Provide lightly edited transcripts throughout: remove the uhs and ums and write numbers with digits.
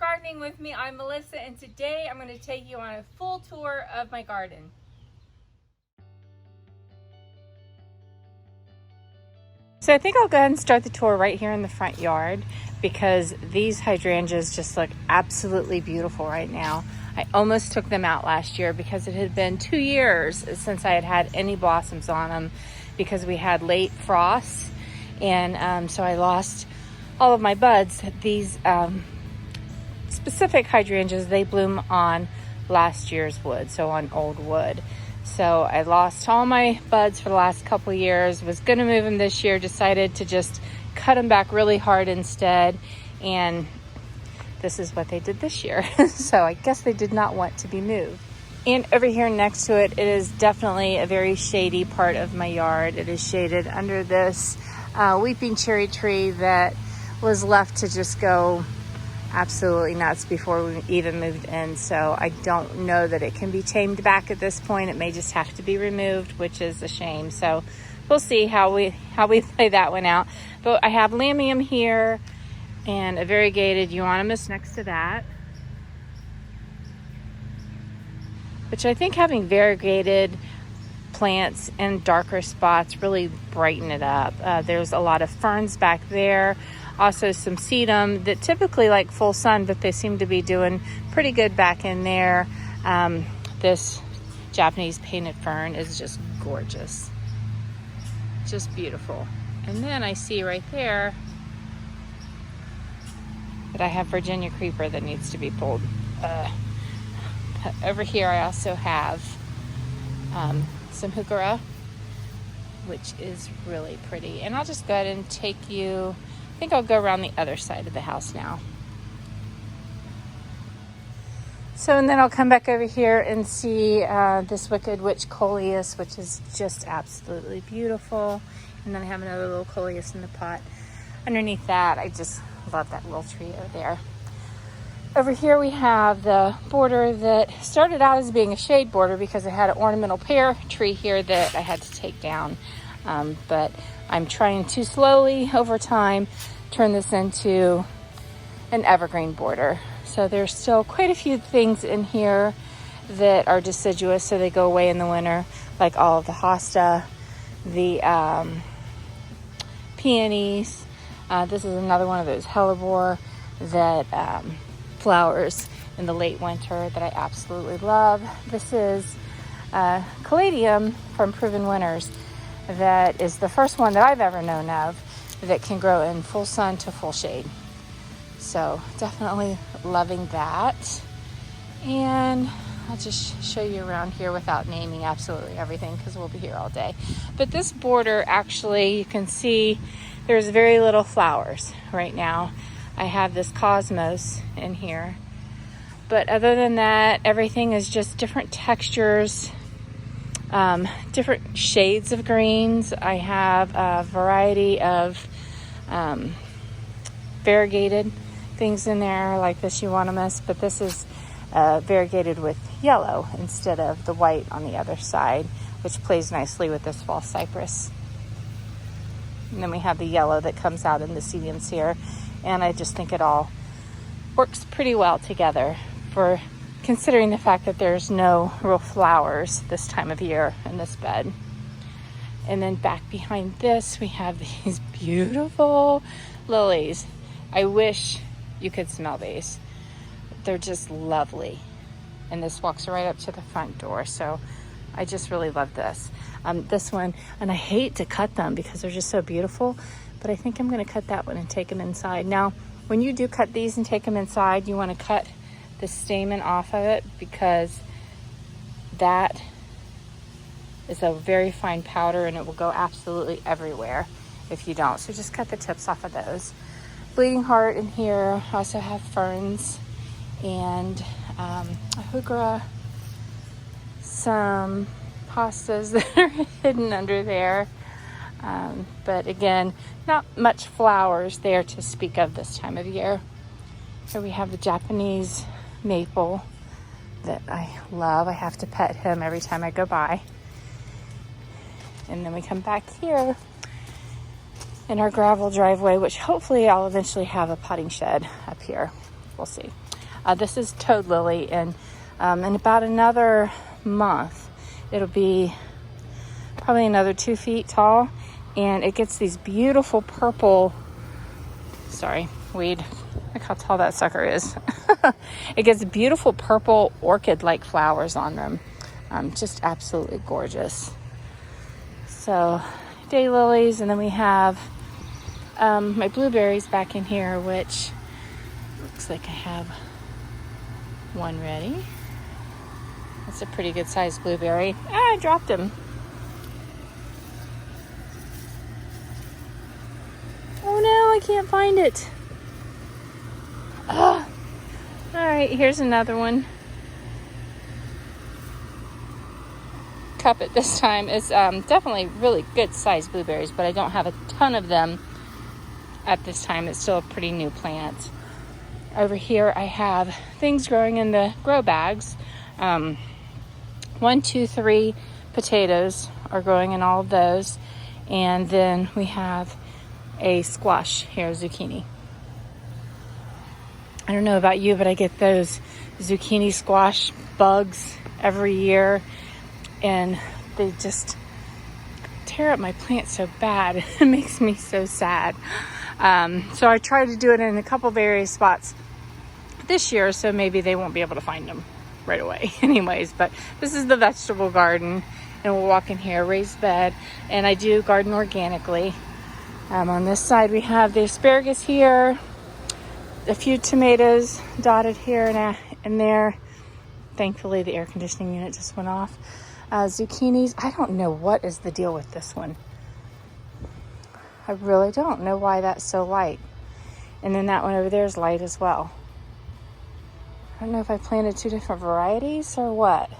Gardening with me. I'm Melissa, and today I'm going to take you on a full tour of my garden. So I think I'll go ahead and start the tour right here in the front yard because these hydrangeas just look absolutely beautiful right now. I almost took them out last year because it had been 2 years since I had had any blossoms on them because we had late frosts, and so I lost all of my buds. These specific hydrangeas, they bloom on last year's wood, so on old wood. So I lost all my buds for the last couple of years, was going to move them this year, decided to just cut them back really hard instead, and this is what they did this year. So I guess they did not want to be moved. And over here next to it, it is definitely a very shady part of my yard. It is shaded under this weeping cherry tree that was left to just go absolutely nuts before we even moved in. So I don't know that it can be tamed back at this point. It may just have to be removed, which is a shame. So we'll see how we play that one out. But I have lamium here and a variegated euonymus next to that, which I think having variegated plants in darker spots really brighten it up. There's a lot of ferns back there, also some sedum that typically like full sun, but they seem to be doing pretty good back in there. This Japanese painted fern is just gorgeous, just beautiful. And then I see right there that I have Virginia creeper that needs to be pulled. Over here I also have some heuchera, which is really pretty. And I'll just go ahead and take you, I think I'll go around the other side of the house now. So, and then I'll come back over here and see this Wicked Witch coleus, which is just absolutely beautiful. And then I have another little coleus in the pot underneath that. I just love that little tree over there. Over here we have the border that started out as being a shade border because it had an ornamental pear tree here that I had to take down. But I'm trying to slowly, over time, turn this into an evergreen border. So there's still quite a few things in here that are deciduous, so they go away in the winter, like all of the hosta, the peonies. This is another one of those hellebore that flowers in the late winter that I absolutely love. This is caladium from Proven Winners. That is the first one that I've ever known of that can grow in full sun to full shade. So definitely loving that. And I'll just show you around here without naming absolutely everything because we'll be here all day. But this border, actually, you can see there's very little flowers right now. I have this cosmos in here. But other than that, everything is just different textures, different shades of greens. I have a variety of variegated things in there, like this euonymus, but this is variegated with yellow instead of the white on the other side, which plays nicely with this false cypress. And then we have the yellow that comes out in the sedums here, and I just think it all works pretty well together for considering the fact that there's no real flowers this time of year in this bed. And then back behind this, we have these beautiful lilies. I wish you could smell these. They're just lovely. And this walks right up to the front door. So I just really love this. This one, and I hate to cut them because they're just so beautiful, but I think I'm gonna cut that one and take them inside. Now, when you do cut these and take them inside, you wanna cut the stamen off of it because that is a very fine powder and it will go absolutely everywhere if you don't. So just cut the tips off of those. Bleeding heart in here. I also have ferns and a heuchera, some hostas that are hidden under there. But again, not much flowers there to speak of this time of year. Here we have the Japanese maple that I love. I have to pet him every time I go by. And then we come back here in our gravel driveway, which hopefully I'll eventually have a potting shed up here. We'll see. This is toad lily, and in about another month, it'll be probably another 2 feet tall, and it gets these beautiful purple, weed. Look how tall that sucker is. It gets beautiful purple orchid-like flowers on them. Just absolutely gorgeous. So daylilies, and then we have my blueberries back in here, which looks like I have one ready. That's a pretty good sized blueberry. I dropped him. Oh no, I can't find it. All right, here's another one. Cup it this time. It's definitely really good sized blueberries, but I don't have a ton of them at this time. It's still a pretty new plant. Over here I have things growing in the grow bags. 1, 2, 3 potatoes are growing in all of those, and then we have a squash here, zucchini. I don't know about you, but I get those zucchini squash bugs every year, and they just tear up my plant so bad. It makes me so sad. So I try to do it in a couple various spots this year, so maybe they won't be able to find them right away. Anyways, but this is the vegetable garden, and we'll walk in here, raised bed, and I do garden organically. On this side we have the asparagus here, a few tomatoes dotted here and there. Thankfully the air conditioning unit just went off. Zucchinis. I don't know what is the deal with this one. I really don't know why that's so light. And then that one over there is light as well. I don't know if I planted 2 different varieties or what,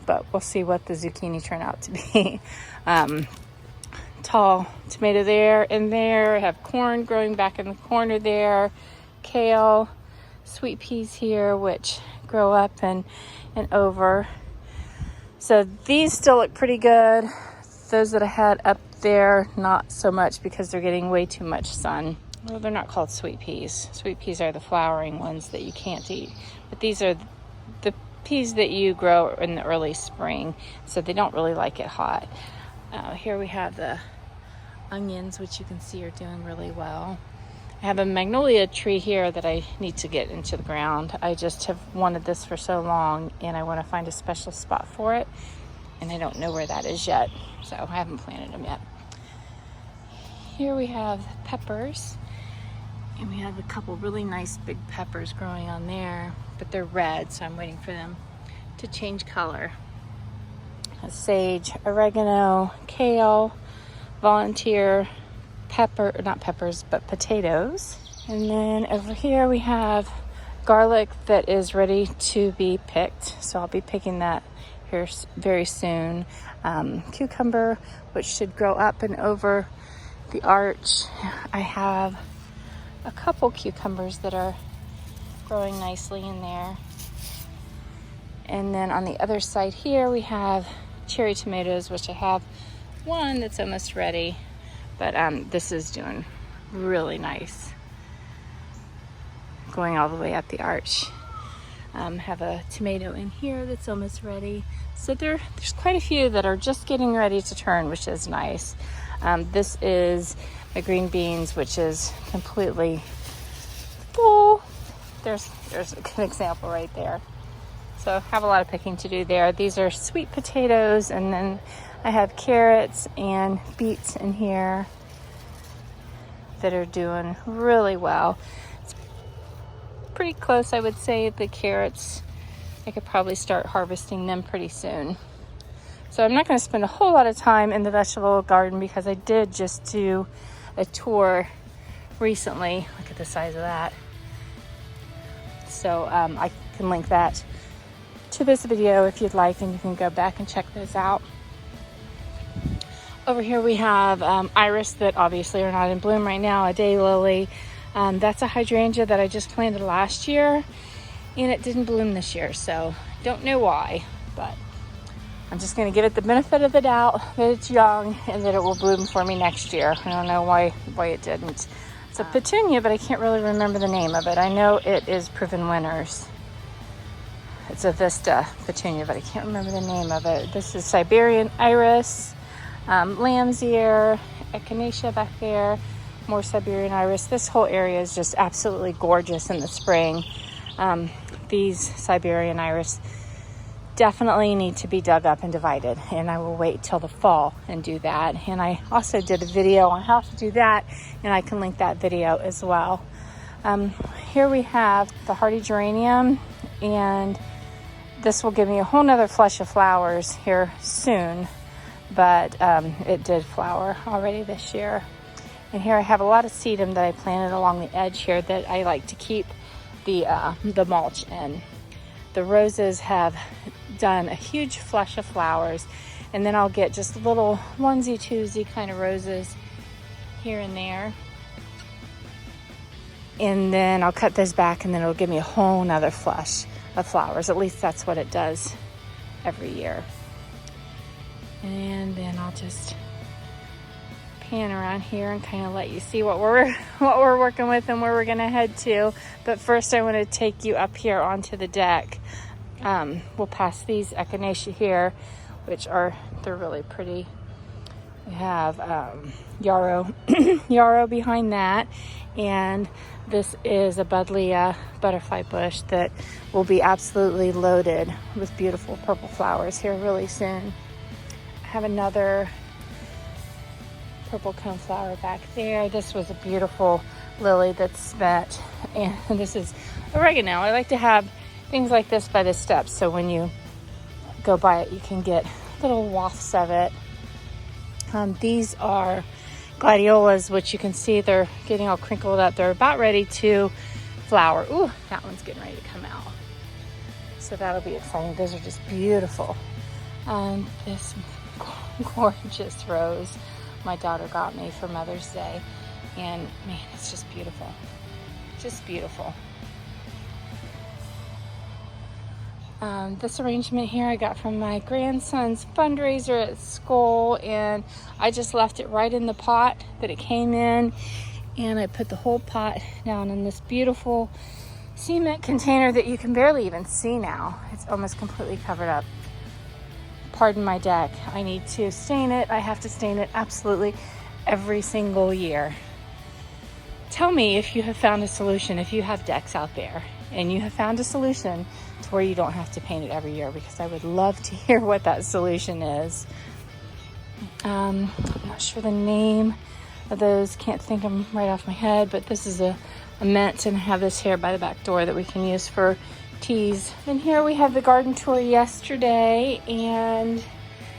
but we'll see what the zucchini turn out to be. Tall tomato there and there. I have corn growing back in the corner there. Kale, sweet peas here, which grow up and over. So these still look pretty good. Those that I had up there, not so much, because they're getting way too much sun. Well, they're not called sweet peas. Sweet peas are the flowering ones that you can't eat. But these are the peas that you grow in the early spring, so they don't really like it hot. Here we have the onions, which you can see are doing really well. I have a magnolia tree here that I need to get into the ground. I just have wanted this for so long, and I want to find a special spot for it, and I don't know where that is yet, so I haven't planted them yet. Here we have peppers, and we have a couple really nice big peppers growing on there, but they're red, so I'm waiting for them to change color. Sage, oregano, kale, volunteer, not peppers, but potatoes. And then over here we have garlic that is ready to be picked, so I'll be picking that here very soon. Cucumber, which should grow up and over the arch. I have a couple cucumbers that are growing nicely in there. And then on the other side here we have cherry tomatoes, which I have one that's almost ready, but this is doing really nice, going all the way up the arch. Have a tomato in here that's almost ready. So there's quite a few that are just getting ready to turn, which is nice. This is my green beans, which is completely full. There's a good example right there. So I have a lot of picking to do there. These are sweet potatoes, and then I have carrots and beets in here that are doing really well. It's pretty close, I would say. The carrots, I could probably start harvesting them pretty soon. So I'm not going to spend a whole lot of time in the vegetable garden because I did just do a tour recently. Look at the size of that. So I can link that to this video if you'd like, and you can go back and check those out. Over here we have iris that obviously are not in bloom right now, a daylily. That's a hydrangea that I just planted last year, and it didn't bloom this year, so don't know why, but I'm just going to give it the benefit of the doubt that it's young and that it will bloom for me next year. I don't know why it didn't. It's a petunia, but I can't really remember the name of it. I know it is Proven Winners. It's a Vista petunia, but I can't remember the name of it. This is Siberian Iris, lamb's ear, echinacea back there, more Siberian Iris. This whole area is just absolutely gorgeous in the spring. These Siberian Iris definitely need to be dug up and divided, and I will wait till the fall and do that. And I also did a video on how to do that, and I can link that video as well. Here we have the hardy geranium, and this will give me a whole nother flush of flowers here soon, but it did flower already this year. And here I have a lot of sedum that I planted along the edge here that I like to keep the mulch in. The roses have done a huge flush of flowers, and then I'll get just little onesie twosie kind of roses here and there, and then I'll cut those back, and then it'll give me a whole nother flush of flowers. At least that's what it does every year. And then I'll just pan around here and kind of let you see what we're working with and where we're gonna head to. But first I want to take you up here onto the deck. We'll pass these echinacea here, which they're really pretty. We have yarrow yarrow behind that, and this is a buddleia butterfly bush that will be absolutely loaded with beautiful purple flowers here really soon. I have another purple coneflower back there. This was a beautiful lily that's spent, and this is oregano. I like to have things like this by the steps, so when you go by it, you can get little wafts of it. These are gladiolas, which you can see they're getting all crinkled up. They're about ready to flower. Ooh, that one's getting ready to come out. So that'll be exciting. Those are just beautiful. This gorgeous rose my daughter got me for Mother's Day, and man, it's just beautiful. Just beautiful. This arrangement here I got from my grandson's fundraiser at school, and I just left it right in the pot that it came in, and I put the whole pot down in this beautiful cement container that you can barely even see now. It's almost completely covered up. Pardon my deck. I need to stain it. I have to stain it absolutely every single year. Tell me if you have found a solution, if you have decks out there and you have found a solution to where you don't have to paint it every year, because I would love to hear what that solution is. I'm not sure the name of those, can't think of them right off my head, but this is a mint, and I have this here by the back door that we can use for teas. And here we have the garden tour yesterday, and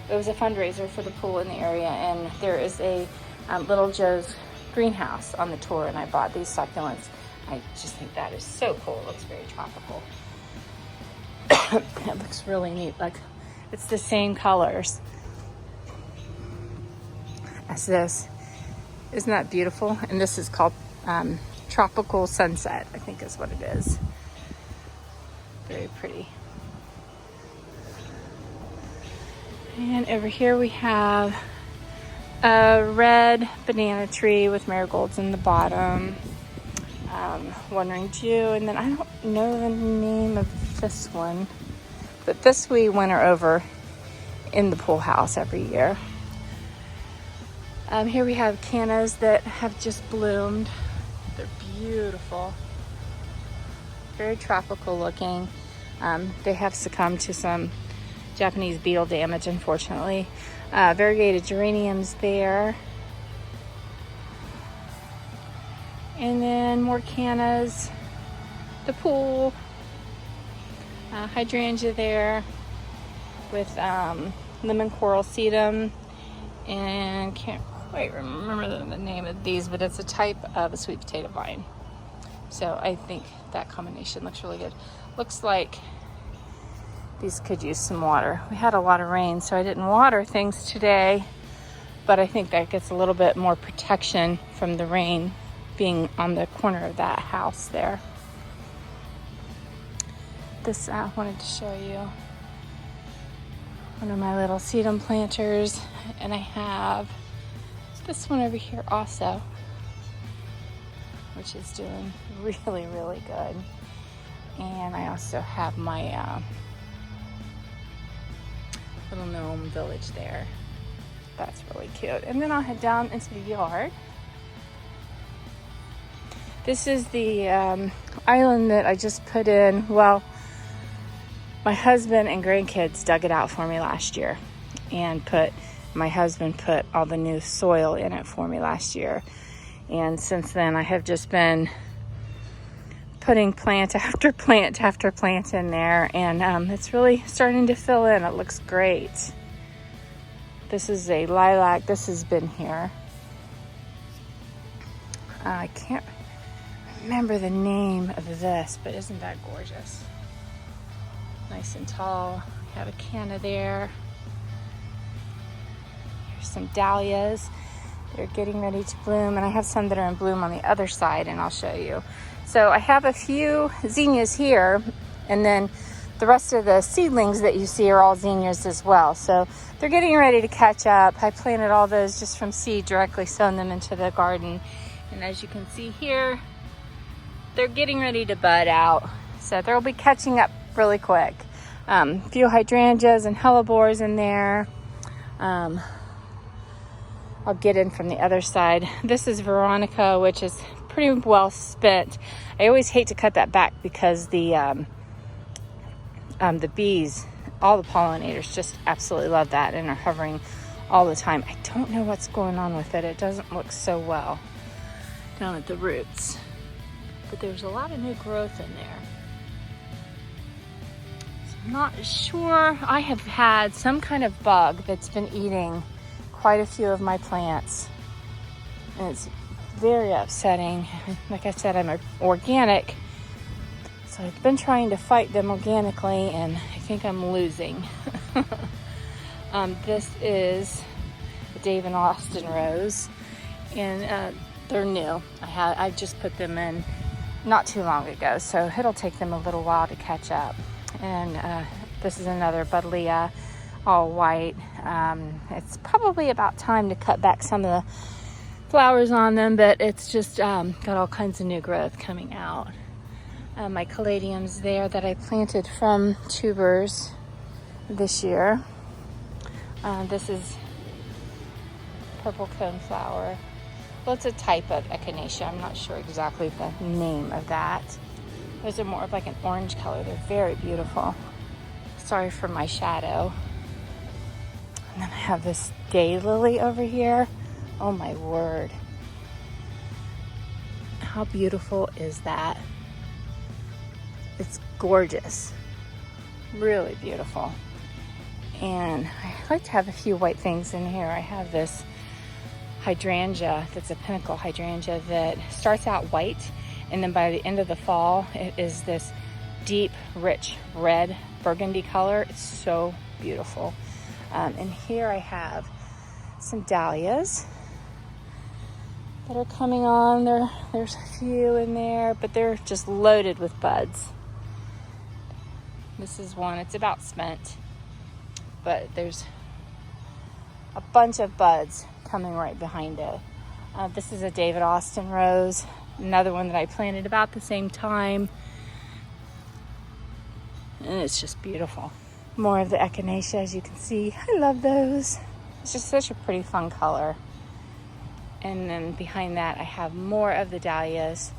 it was a fundraiser for the pool in the area, and there is a Little Joe's greenhouse on the tour, and I bought these succulents. I just think that is so cool. It looks very tropical. It looks really neat. Like, it's the same colors as this. Isn't that beautiful? And this is called Tropical Sunset, I think is what it is. Very pretty. And over here we have a red banana tree with marigolds in the bottom. Wandering Jew, and then I don't know the name of this one, but this we winter over in the pool house every year. Here we have cannas that have just bloomed. They're beautiful, very tropical looking. They have succumbed to some Japanese beetle damage, unfortunately. Variegated geraniums there. And then more cannas, the pool, hydrangea there with lemon coral sedum, and can't quite remember the name of these, but it's a type of a sweet potato vine. So I think that combination looks really good. Looks like these could use some water. We had a lot of rain, so I didn't water things today, but I think that gets a little bit more protection from the rain being on the corner of that house there. This I wanted to show you one of my little sedum planters, and I have this one over here also. which is doing really, really good. And I also have my little gnome village there. That's really cute. And then I'll head down into the yard. This is the island that I just put in. Well, my husband and grandkids dug it out for me last year, and my husband put all the new soil in it for me last year. And since then I have just been putting plant after plant after plant in there, and it's really starting to fill in. It looks great. This is a lilac. This has been here. I can't remember the name of this, but isn't that gorgeous? Nice and tall. I have a canna there. Here's some dahlias. They're getting ready to bloom, and I have some that are in bloom on the other side, and I'll show you. So I have a few zinnias here, and then the rest of the seedlings that you see are all zinnias as well. So they're getting ready to catch up. I planted all those just from seed, directly sown them into the garden. And as you can see here, they're getting ready to bud out. So they'll be catching up really quick. A few hydrangeas and hellebores in there. I'll get in from the other side. This is Veronica, which is pretty well spent. I always hate to cut that back because the bees, all the pollinators just absolutely love that and are hovering all the time. I don't know what's going on with it. It doesn't look so well down at the roots, but there's a lot of new growth in there. So I'm not sure. I have had some kind of bug that's been eating quite a few of my plants, and it's very upsetting. Like I said, I'm organic, so I've been trying to fight them organically, and I think I'm losing. This is a Dave and Austin rose, and they're new. I just put them in not too long ago, so it'll take them a little while to catch up. And this is another buddleia, all white. It's probably about time to cut back some of the flowers on them, but it's just got all kinds of new growth coming out. My caladiums there that I planted from tubers this year. This is purple coneflower. Well, it's a type of echinacea. I'm not sure exactly the name of that. Those are more of like an orange color. They're very beautiful. Sorry for my shadow. And then I have this daylily over here. Oh my word. How beautiful is that? It's gorgeous. Really beautiful. And I like to have a few white things in here. I have this hydrangea that's a pinnacle hydrangea that starts out white, and then by the end of the fall it is this deep rich red burgundy color. It's so beautiful. And here I have some dahlias that are coming on. There's a few in there, but they're just loaded with buds. This is one. It's about spent, but there's a bunch of buds coming right behind it. This is a David Austin rose, another one that I planted about the same time, and it's just beautiful. More of the echinacea, as you can see. I love those. It's just such a pretty fun color. And then behind that I have more of the dahlias.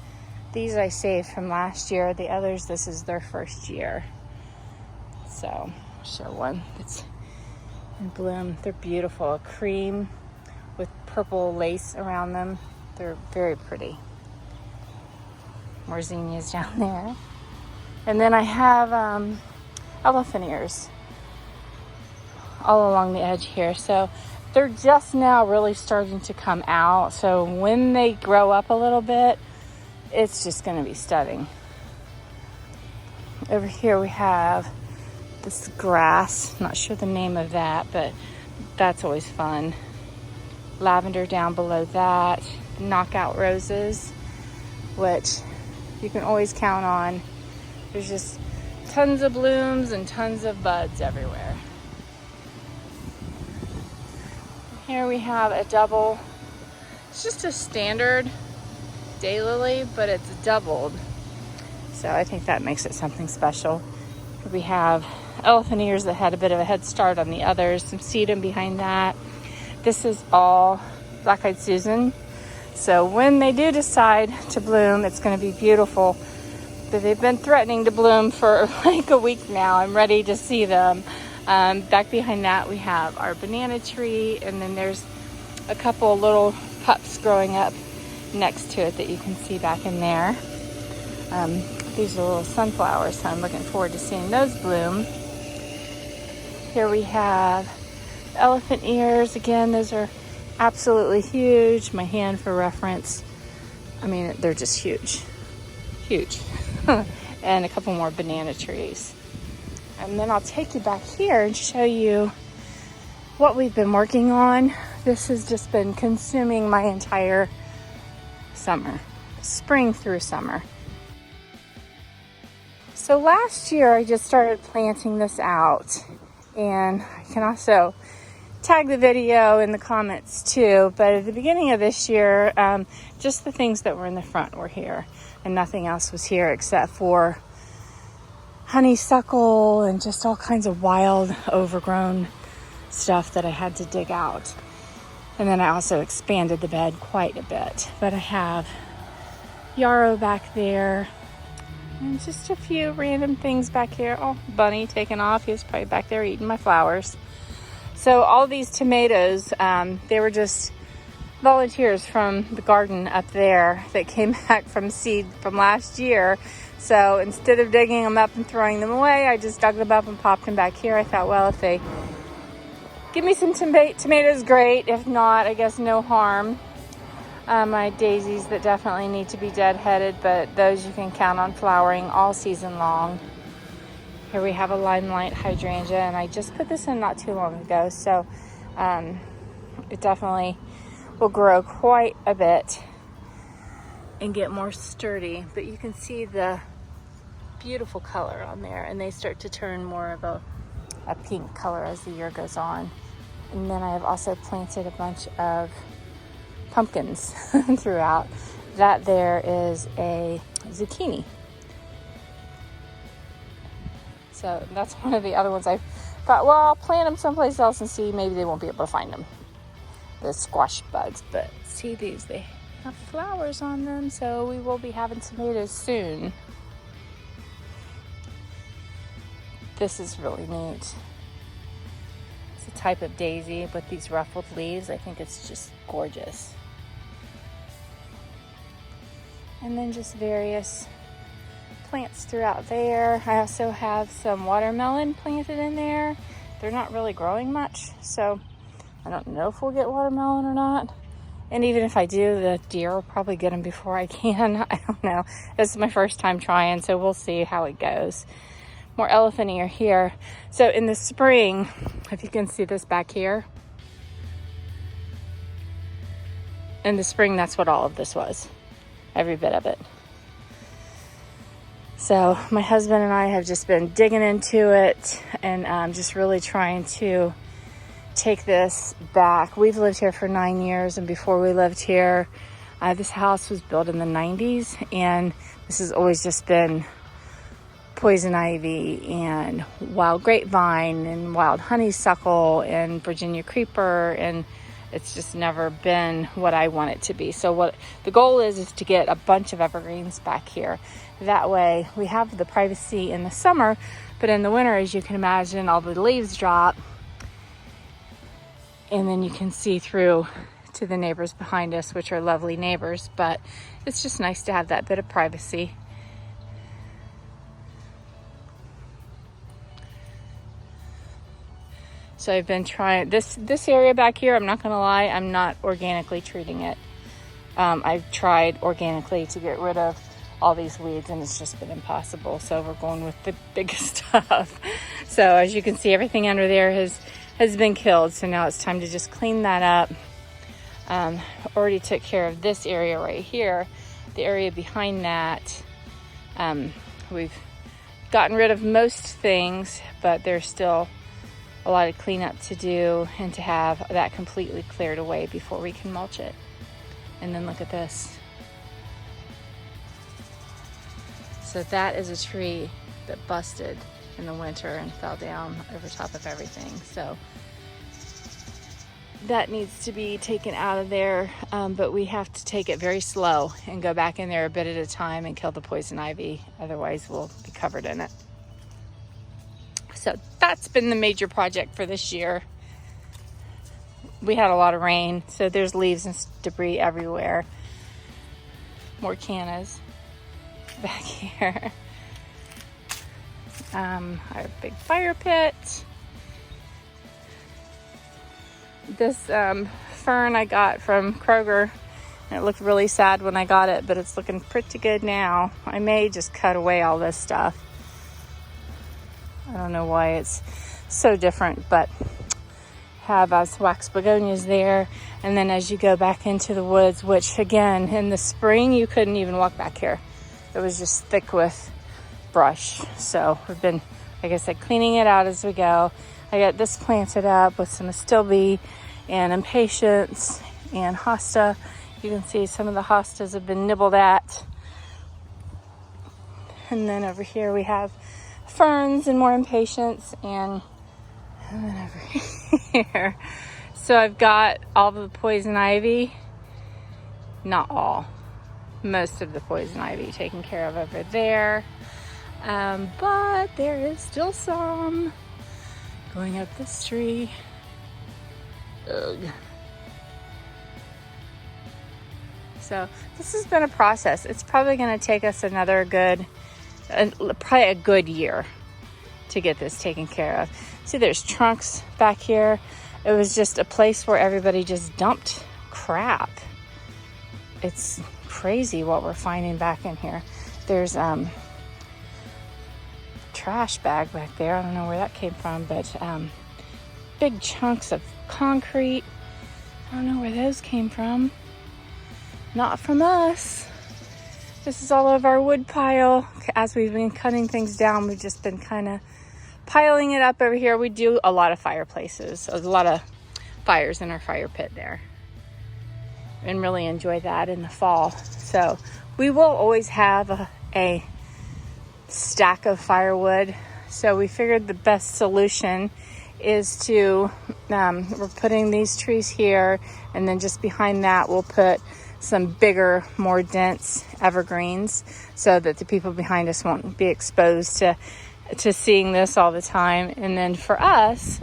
These I saved from last year. The others, this is their first year. So I'll show one that's in bloom. They're beautiful. Cream with purple lace around them. They're very pretty. More zinnias down there. And then I have elephant ears all along the edge here. So they're just now really starting to come out. So when they grow up a little bit, it's just going to be stunning. Over here we have this grass. Not sure the name of that, but that's always fun. Lavender down below that. Knockout roses, which you can always count on. There's just tons of blooms and tons of buds everywhere. Here we have a double. It's just a standard daylily, but it's doubled. So I think that makes it something special. We have elephant ears that had a bit of a head start on the others, some sedum behind that. This is all black-eyed Susan. So when they do decide to bloom, it's going to be beautiful. But they've been threatening to bloom for like a week now. I'm ready to see them. Back behind that, we have our banana tree, and then there's a couple little pups growing up next to it that you can see back in there. These are little sunflowers, so I'm looking forward to seeing those bloom. Here we have elephant ears. Again, those are absolutely huge. My hand for reference. I mean, they're just huge. Huge. And a couple more banana trees. And then I'll take you back here and show you what we've been working on. This has just been consuming my entire summer, spring through summer. So last year I just started planting this out, and I can also tag the video in the comments too, but at the beginning of this year, just the things that were in the front were here, and nothing else was here except for honeysuckle and just all kinds of wild overgrown stuff that I had to dig out. And then I also expanded the bed quite a bit, but I have yarrow back there and just a few random things back here. Oh, bunny taking off. He was probably back there eating my flowers. So all these tomatoes, they were just volunteers from the garden up there that came back from seed from last year. So instead of digging them up and throwing them away, I just dug them up and popped them back here. I thought, well, if they give me some tomatoes, great. If not, I guess no harm. My daisies that definitely need to be deadheaded, but those you can count on flowering all season long. Here we have a limelight hydrangea, and I just put this in not too long ago, so it definitely will grow quite a bit and get more sturdy. But you can see the beautiful color on there, and they start to turn more of a pink color as the year goes on. And then I have also planted a bunch of pumpkins throughout. That there is a zucchini. So that's one of the other ones I thought, well, I'll plant them someplace else and see, maybe they won't be able to find them. The squash bugs, but see these, they have flowers on them, so we will be having tomatoes soon. This is really neat. It's a type of daisy with these ruffled leaves. I think it's just gorgeous. And then just various plants throughout there. I also have some watermelon planted in there. They're not really growing much, so I don't know if we'll get watermelon or not. And even if I do, the deer will probably get them before I can. I don't know. This is my first time trying, so we'll see how it goes. More elephant ear here. So in the spring, if you can see this back here, in the spring, that's what all of this was. Every bit of it. So my husband and I have just been digging into it and just really trying to take this back. We've lived here for 9 years, and before we lived here, this house was built in the 90s, and this has always just been poison ivy and wild grapevine and wild honeysuckle and Virginia creeper, and it's just never been what I want it to be. So what the goal is to get a bunch of evergreens back here. That way we have the privacy in the summer, but in the winter, as you can imagine, all the leaves drop, and then you can see through to the neighbors behind us, which are lovely neighbors, but it's just nice to have that bit of privacy. So I've been trying this area back here. I'm not gonna lie, I'm not organically treating it. I've tried organically to get rid of all these weeds, and it's just been impossible. So we're going with the biggest stuff. So as you can see, everything under there has been killed. So now it's time to just clean that up. Already took care of this area right here. The area behind that, we've gotten rid of most things, but there's still a lot of cleanup to do and to have that completely cleared away before we can mulch it. And then look at this. So that is a tree that busted in the winter and fell down over top of everything. So that needs to be taken out of there, but we have to take it very slow and go back in there a bit at a time and kill the poison ivy. Otherwise we'll be covered in it. So that's been the major project for this year. We had a lot of rain, so there's leaves and debris everywhere. More cannas back here. I have a big fire pit. This fern I got from Kroger, and it looked really sad when I got it, but it's looking pretty good now. I may just cut away all this stuff. I don't know why it's so different, but have wax begonias there. And then as you go back into the woods, which again, in the spring, you couldn't even walk back here. It was just thick with brush. So we've been, like I said, cleaning it out as we go. I got this planted up with some astilbe and impatiens and hosta. You can see some of the hostas have been nibbled at. And then over here we have ferns and more impatiens, and then over here. So I've got all the poison ivy, not all, most of the poison ivy taken care of over there. But there is still some going up this tree. Ugh. So this has been a process. It's probably going to take us probably a good year to get this taken care of. See, there's trunks back here. It was just a place where everybody just dumped crap. It's crazy what we're finding back in here. There's trash bag back there. I don't know where that came from, but big chunks of concrete. I don't know where those came from. Not from us. This is all of our wood pile. As we've been cutting things down, we've just been kind of piling it up over here. We do a lot of fireplaces, a lot of fires in our fire pit there, and really enjoy that in the fall. So we will always have a stack of firewood. So we figured the best solution is to, we're putting these trees here, and then just behind that we'll put some bigger, more dense evergreens so that the people behind us won't be exposed to seeing this all the time. And then for us,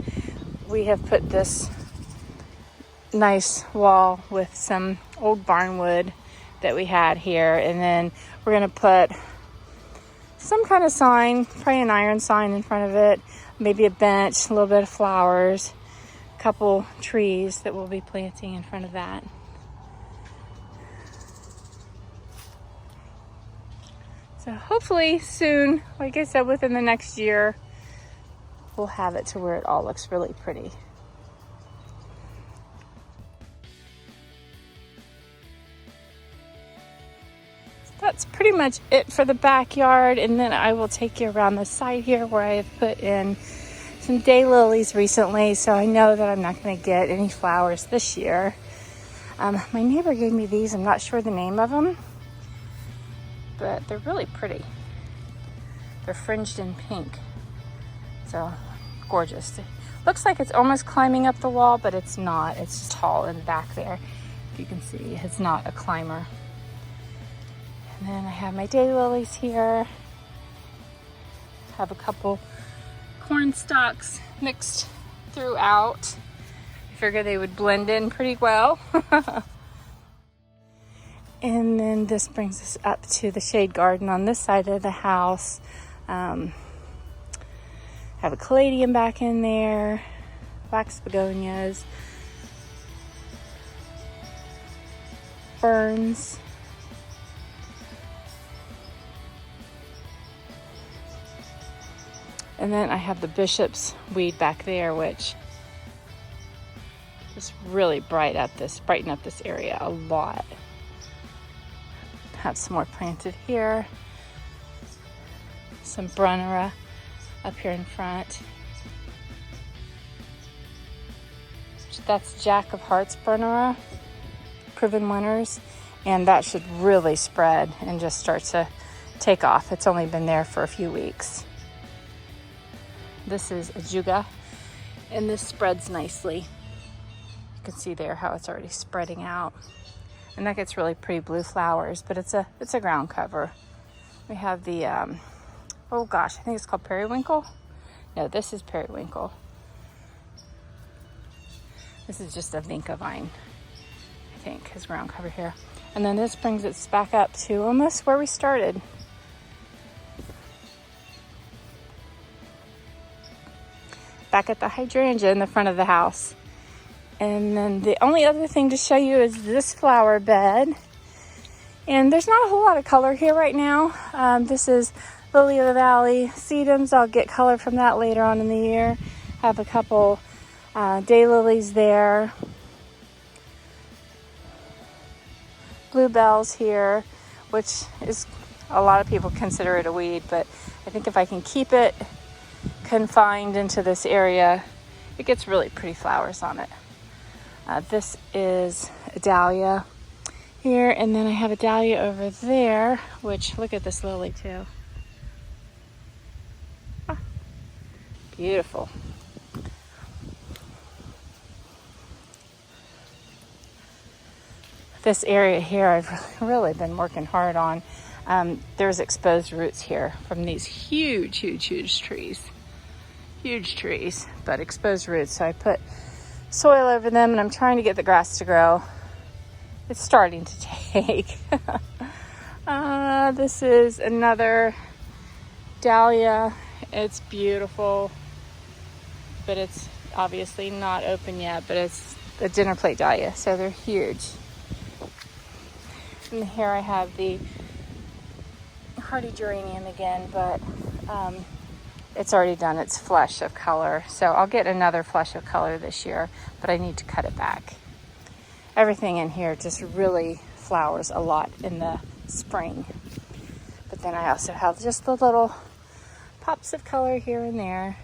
we have put this nice wall with some old barnwood that we had here, and then we're going to put some kind of sign, probably an iron sign in front of it, maybe a bench, a little bit of flowers, a couple trees that we'll be planting in front of that. So hopefully soon, like I said, within the next year, we'll have it to where it all looks really pretty. So that's pretty much it for the backyard, and then I will take you around the side here where I have put in some daylilies recently, so I know that I'm not going to get any flowers this year. My neighbor gave me these. I'm not sure the name of them, but they're really pretty. They're fringed in pink. So gorgeous. It looks like it's almost climbing up the wall, but it's not. It's just tall in the back there. If you can see, it's not a climber. And then I have my daylilies here. Have a couple corn stalks mixed throughout. I figured they would blend in pretty well. And then this brings us up to the shade garden on this side of the house. Have a caladium back in there, wax begonias, ferns, and then I have the bishop's weed back there, which just really brighten up this area a lot. Have some more planted here. Some brunnera up here in front. That's Jack of Hearts brunnera, proven winners, and that should really spread and just start to take off. It's only been there for a few weeks. This is ajuga, and this spreads nicely. You can see there how it's already spreading out. And that gets really pretty blue flowers, but it's a ground cover. We have the, oh gosh, I think it's called periwinkle. No, this is periwinkle. This is just a vinca vine, I think, is ground cover here. And then this brings us back up to almost where we started. Back at the hydrangea in the front of the house. And then the only other thing to show you is this flower bed. And there's not a whole lot of color here right now. This is lily of the valley sedums. I'll get color from that later on in the year. Have a couple daylilies there. Bluebells here, which is, a lot of people consider it a weed, but I think if I can keep it confined into this area, it gets really pretty flowers on it. This is a dahlia here, and then I have a dahlia over there, which, look at this lily too. Ah, beautiful. This area here I've really been working hard on. There's exposed roots here from these huge trees. Huge trees, but exposed roots. So I put soil over them, and I'm trying to get the grass to grow. It's starting to take. This is another dahlia. It's beautiful, but it's obviously not open yet, but it's a dinner plate dahlia, so they're huge. And here I have the hardy geranium again, but it's already done its flush of color. So I'll get another flush of color this year, but I need to cut it back. Everything in here just really flowers a lot in the spring. But then I also have just the little pops of color here and there.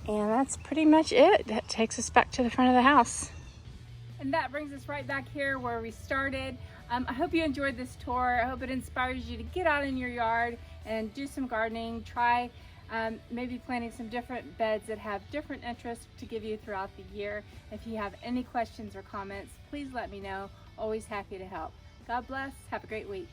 And that's pretty much it. That takes us back to the front of the house. And that brings us right back here where we started. I hope you enjoyed this tour. I hope it inspires you to get out in your yard and do some gardening. Try maybe planting some different beds that have different interests to give you throughout the year. If you have any questions or comments, please let me know. Always happy to help. God bless. Have a great week.